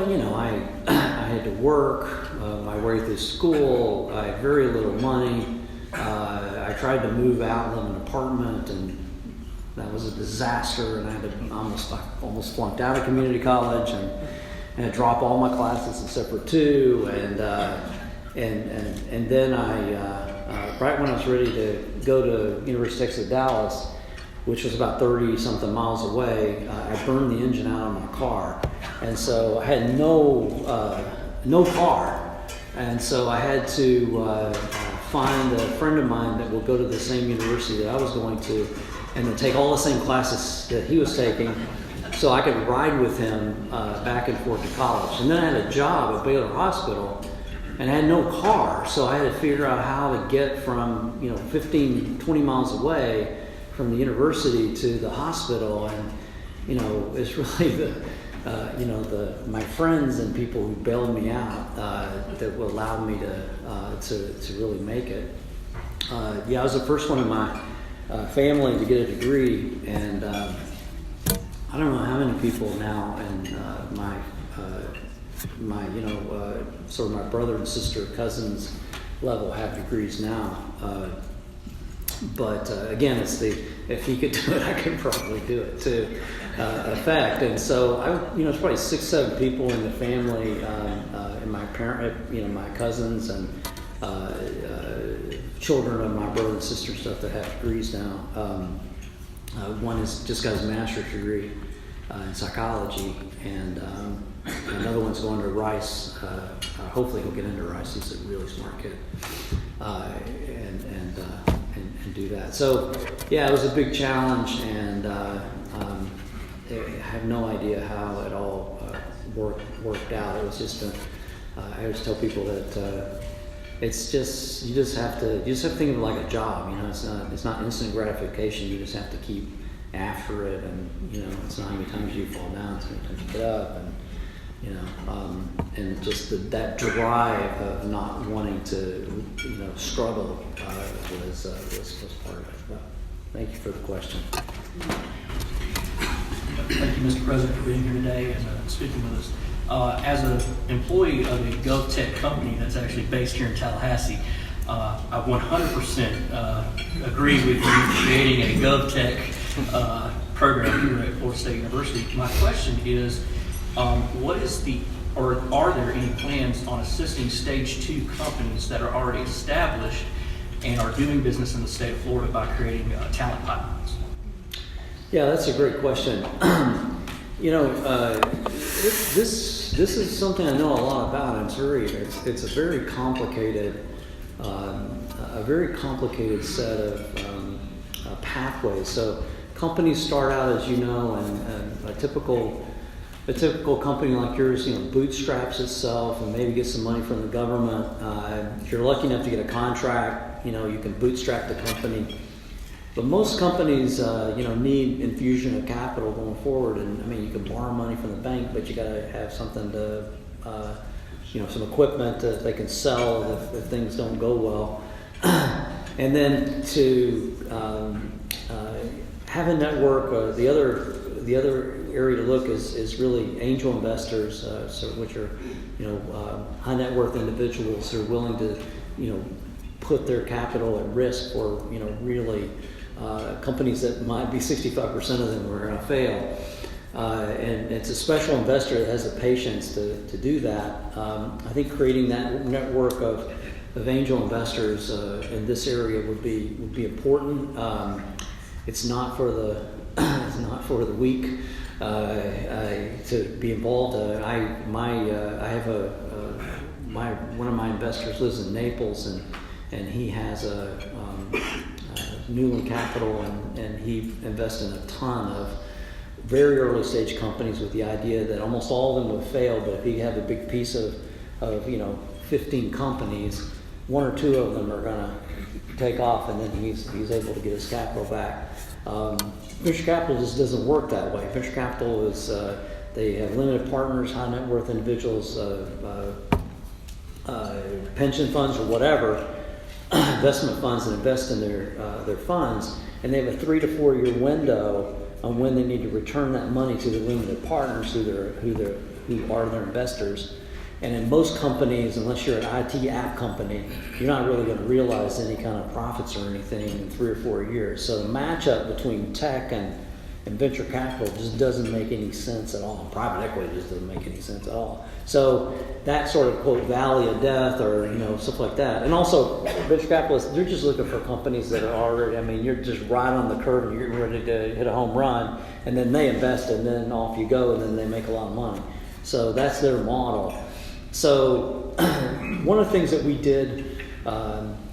I had to work my way through school. I had very little money. I tried to move out and live in an apartment, and that was a disaster. And I had to almost flunked out of community college and had to drop all my classes except for two. And then right when I was ready to go to University of Texas at Dallas, which was about 30-something miles away, I burned the engine out of my car. And so I had no car. And so I had to find a friend of mine that will go to the same university that I was going to, and then take all the same classes that he was taking, so I could ride with him back and forth to college. And then I had a job at Baylor Hospital, and I had no car, so I had to figure out how to get from 15, 20 miles away from the university to the hospital. And it's really my friends and people who bailed me out that allowed me to really make it. I was the first one in my family to get a degree, and I don't know how many people now in sort of my brother and sister, cousins level have degrees now. But again, if he could do it, I could probably do it to effect. And so it's probably 6, 7 people in the family, and my my cousins and children of my brother and sister and stuff that have degrees now. One has just got his master's degree in psychology, and another one's going to Rice. Hopefully he'll get into Rice. He's a really smart kid, and do that. So it was a big challenge, and I have no idea how it all worked out. It was just I always tell people that it's just you just have to think of it like a job. It's not instant gratification. You just have to keep after it, and it's not how many times you fall down, it's how many times you get up, and just that drive of not wanting to struggle was part of it. But thank you for the question. Thank you, Mr. President, for being here today and speaking with us. As an employee of a GovTech company that's actually based here in Tallahassee, I 100% agree with you creating a GovTech program here at Florida State University. My question is, are there any plans on assisting Stage 2 companies that are already established and are doing business in the state of Florida by creating talent pipelines? Yeah, that's a great question. This is something I know a lot about, and it's a very complicated set of pathways. So companies start out, as you know, and a typical company like yours, bootstraps itself and maybe gets some money from the government. If you're lucky enough to get a contract, you can bootstrap the company. But most companies, need infusion of capital going forward. And you can borrow money from the bank, but you got to have something to, some equipment that they can sell if things don't go well. And then to have a network. The other area to look is really angel investors, which are high net worth individuals who are willing to put their capital at risk for really companies that might be 65% of them are going to fail. And it's a special investor that has the patience to do that. I think creating that network of angel investors in this area would be important. It's not for the weak to be involved. One of my investors lives in Naples, and he has a Newland Capital, and he invests in a ton of very early stage companies with the idea that almost all of them would fail, but if he had a big piece of 15 companies, 1 or 2 of them are going to take off, and then he's able to get his capital back. Venture capital just doesn't work that way. Venture capital is they have limited partners, high net worth individuals, pension funds or whatever, investment funds that invest in their funds, and they have a 3 to 4 year window on when they need to return that money to the limited partners who are their investors. And in most companies, unless you're an IT app company, you're not really going to realize any kind of profits or anything in 3 or 4 years. So the matchup between tech and venture capital just doesn't make any sense at all. Private equity just doesn't make any sense at all. So that sort of, quote, valley of death or, stuff like that. And also, venture capitalists, they're just looking for companies that are already, you're just right on the curve and you're ready to hit a home run, and then they invest and then off you go, and then they make a lot of money. So that's their model. So one of the things that we did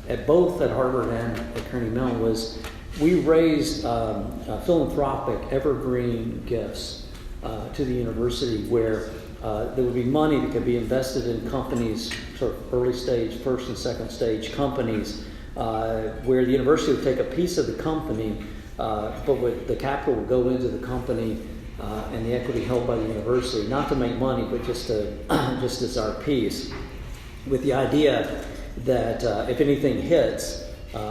at both at Harvard and at Carnegie-Mellon was we raised philanthropic evergreen gifts to the university where there would be money that could be invested in companies, sort of early stage, first and second stage companies, where the university would take a piece of the company, but the capital would go into the company and the equity held by the university, not to make money, but just as our piece, with the idea that if anything hits,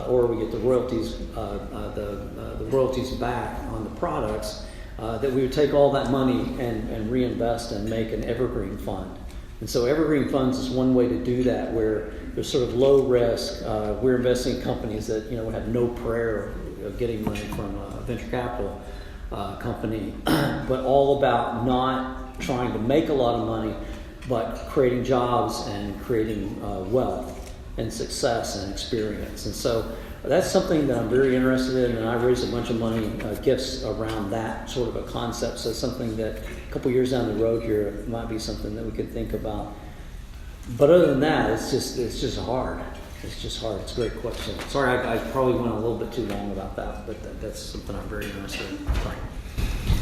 or we get the royalties, the royalties back on the products, that we would take all that money and reinvest and make an evergreen fund. And so evergreen funds is one way to do that, where there's sort of low risk. We're investing in companies that have no prayer of getting money from a venture capital company, but all about not trying to make a lot of money, but creating jobs and creating wealth and success and experience. And so that's something that I'm very interested in, and I raised a bunch of money, gifts around that sort of a concept. So something that a couple years down the road here might be something that we could think about. But other than that, it's just hard. It's just hard. It's a great question. Sorry, I probably went a little bit too long about that, but that's something I'm very interested in. Sorry.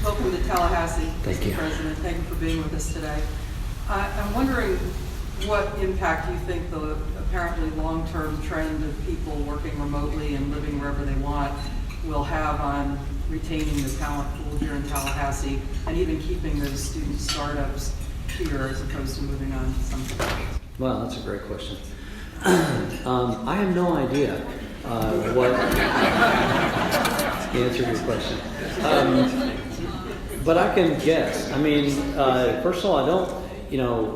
Welcome to Tallahassee, Thank Mr. you. President. Thank you for being with us today. I'm wondering what impact you think the apparently long-term trend of people working remotely and living wherever they want will have on retaining the talent pool here in Tallahassee and even keeping those student startups here as opposed to moving on to something else. Well, that's a great question. I have no idea what the answer to your question. But I can guess. I mean, first of all, I don't,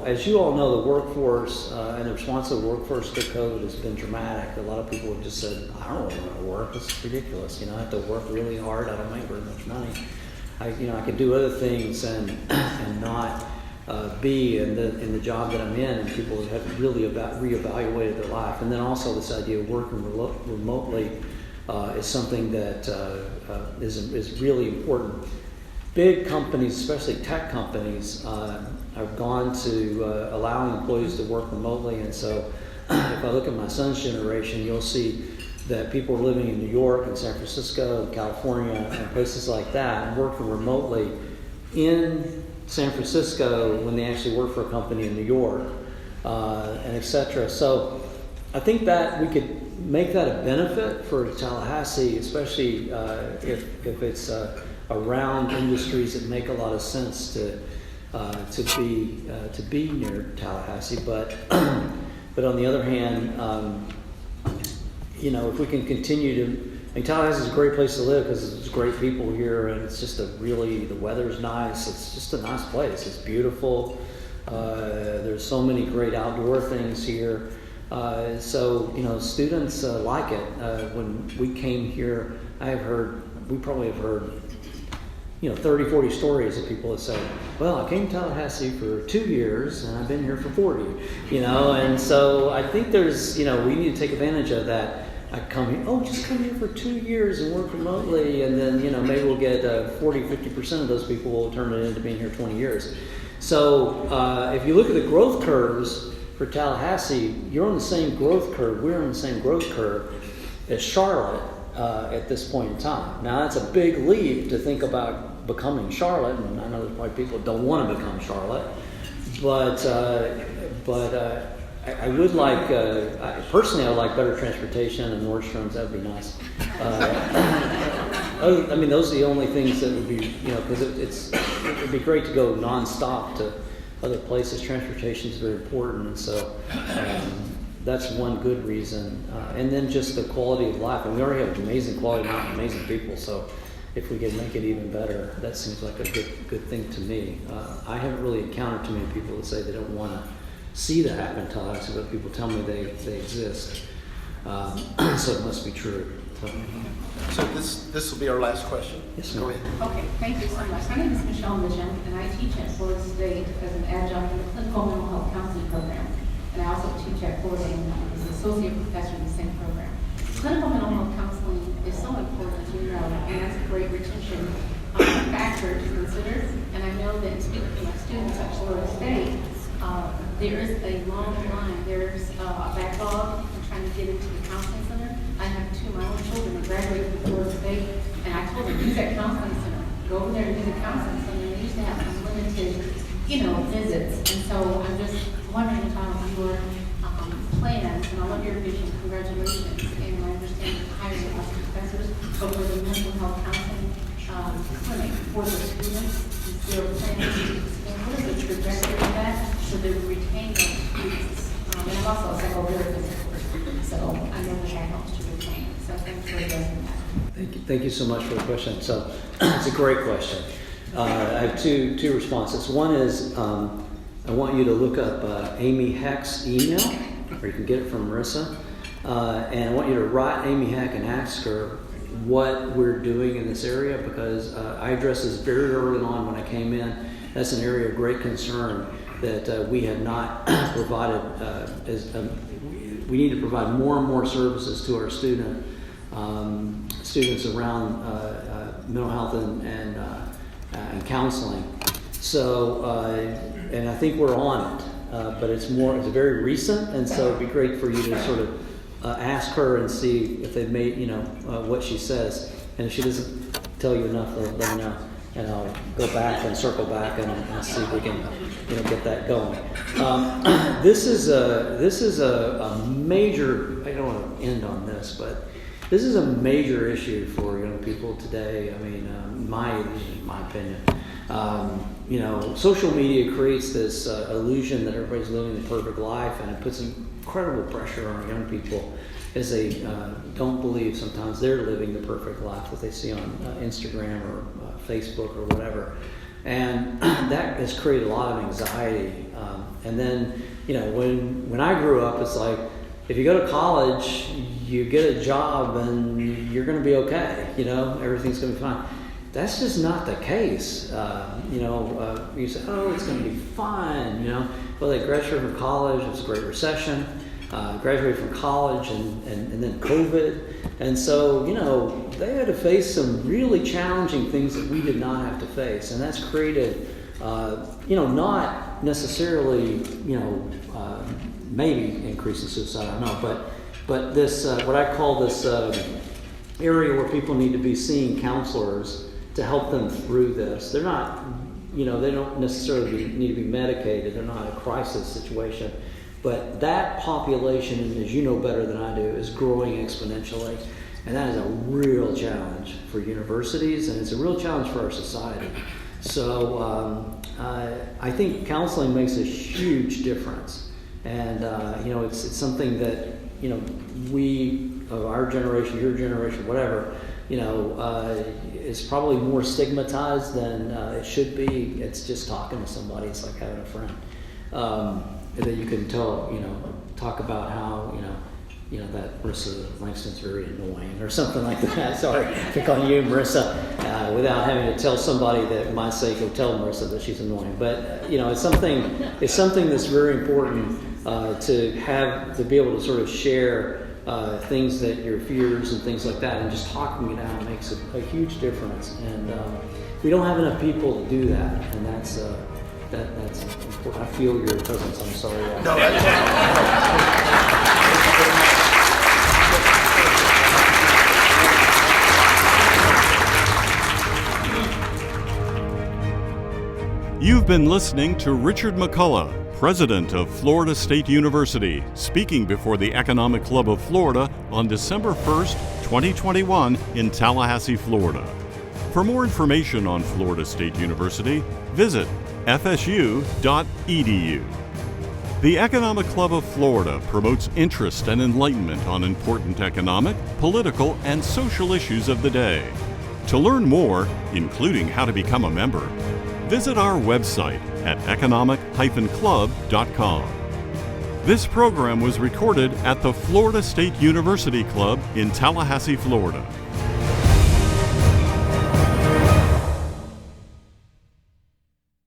as you all know, the workforce and the response of the workforce to COVID has been dramatic. A lot of people have just said, I don't really want to work. It's ridiculous. I have to work really hard. I don't make very much money. I can do other things and not be in the job that I'm in, and people have really reevaluated their life. And then also this idea of working remotely is something that is really important. Big companies, especially tech companies, have gone to allowing employees to work remotely. And so if I look at my son's generation, you'll see that people are living in New York and San Francisco and California and places like that and working remotely in San Francisco when they actually work for a company in New York, and et cetera. So I think that we could make that a benefit for Tallahassee, especially if it's around industries that make a lot of sense to be near Tallahassee. But on the other hand, if we can continue to. Tallahassee is a great place to live because there's great people here, and it's just the weather's nice. It's just a nice place. It's beautiful. There's so many great outdoor things here. So students like it. When we came here, we probably have heard 30, 40 stories of people that say, well, I came to Tallahassee for 2 years and I've been here for 40, and so I think there's, we need to take advantage of that. I come here, just come here for 2 years and work remotely, and then, maybe we'll get 40, 50% of those people will turn it into being here 20 years. So if you look at the growth curves for Tallahassee, you're on the same growth curve, we're on the same growth curve as Charlotte at this point in time. Now, that's a big leap to think about becoming Charlotte, and I know there's probably people that don't want to become Charlotte, but I would like, personally, I would like better transportation and Nordstrom's. That would be nice. Those are the only things that would be, because it would be great to go nonstop to other places. Transportation is very important, and so that's one good reason. And then just the quality of life. And we already have amazing quality of life, amazing people, so if we could make it even better, that seems like a good thing to me. I haven't really encountered too many people that say they don't want to see that happen in Tallahassee, but people tell me they exist. So it must be true. So this will be our last question. Yes, ma'am. Go ahead. Okay, thank you so much. My name is Michelle Mission, and I teach at Florida State as an adjunct in the clinical mental health counseling program. And I also teach at Florida as an associate professor in the same program. Clinical mental health counseling is so important, and that's a great retention factor to consider. And I know that speaking to my students at Florida State, there is a long line. There's a backlog in trying trying to get into the counseling center. I have two of my own children who graduated from Florida State, and I told them, use that counseling center. Go over there and use the counseling center. They used to have unlimited, visits. And so I'm just wondering about your plans, and I love your vision. Congratulations. And I understand you're hiring lots of professors, but for the mental health counseling clinic for the students, is there a plan to expand? What is the trajectory of that so they would retain those students? And I'm also a psychotherapist, so I know that helps to retain. So thanks for addressing that. Thank you so much for the question. So it's a great question. I have two responses. One is I want you to look up Amy Heck's email, or you can get it from Marissa. And I want you to write Amy Heck and ask her what we're doing in this area, because I addressed this very early on when I came in. That's an area of great concern that we have not provided. We need to provide more and more services to our students around mental health and counseling. So, and I think we're on it, but it's very recent, and so it'd be great for you to sort of ask her and see if they've made, what she says. And if she doesn't tell you enough, let me know, and I'll go back and circle back and see if we can, get that going. This is a major. I don't want to end on this, but this is a major issue for young people today. I mean, my opinion. Social media creates this illusion that everybody's living the perfect life, and it puts incredible pressure on young people as they don't believe sometimes they're living the perfect life that they see on Instagram or Facebook or whatever. And that has created a lot of anxiety. And then, when I grew up, it's like, if you go to college, you get a job and you're going to be okay, everything's going to be fine. That's just not the case. You say, oh, it's going to be fine, Well, they graduated from college, it was a great recession, graduated from college and then COVID. And so, they had to face some really challenging things that we did not have to face. And that's created, not necessarily, maybe increasing suicide, I don't know, but this, what I call this area where people need to be seeing counselors to help them through this. They're not, they don't necessarily need to be medicated. They're not a crisis situation. But that population, and as you know better than I do, is growing exponentially. And that is a real challenge for universities, and it's a real challenge for our society. So I think counseling makes a huge difference. And, it's something that, we, of our generation, your generation, whatever, it's probably more stigmatized than it should be. It's just talking to somebody. It's like having a friend that you can talk about how, that Marissa Langston's very annoying or something like that. Sorry, pick on you, Marissa, without having to tell somebody that might say, go tell Marissa that she's annoying. But, it's something that's very important to be able to sort of share things that your fears and things like that, and just talking it out makes a huge difference. And we don't have enough people to do that, and that's important. I feel your presence. I'm sorry. You've been listening to Richard McCullough, President of Florida State University, speaking before the Economic Club of Florida on December 1st, 2021 in Tallahassee, Florida. For more information on Florida State University, visit fsu.edu. The Economic Club of Florida promotes interest and enlightenment on important economic, political, and social issues of the day. To learn more, including how to become a member, visit our website at economic-club.com. This program was recorded at the Florida State University Club in Tallahassee, Florida.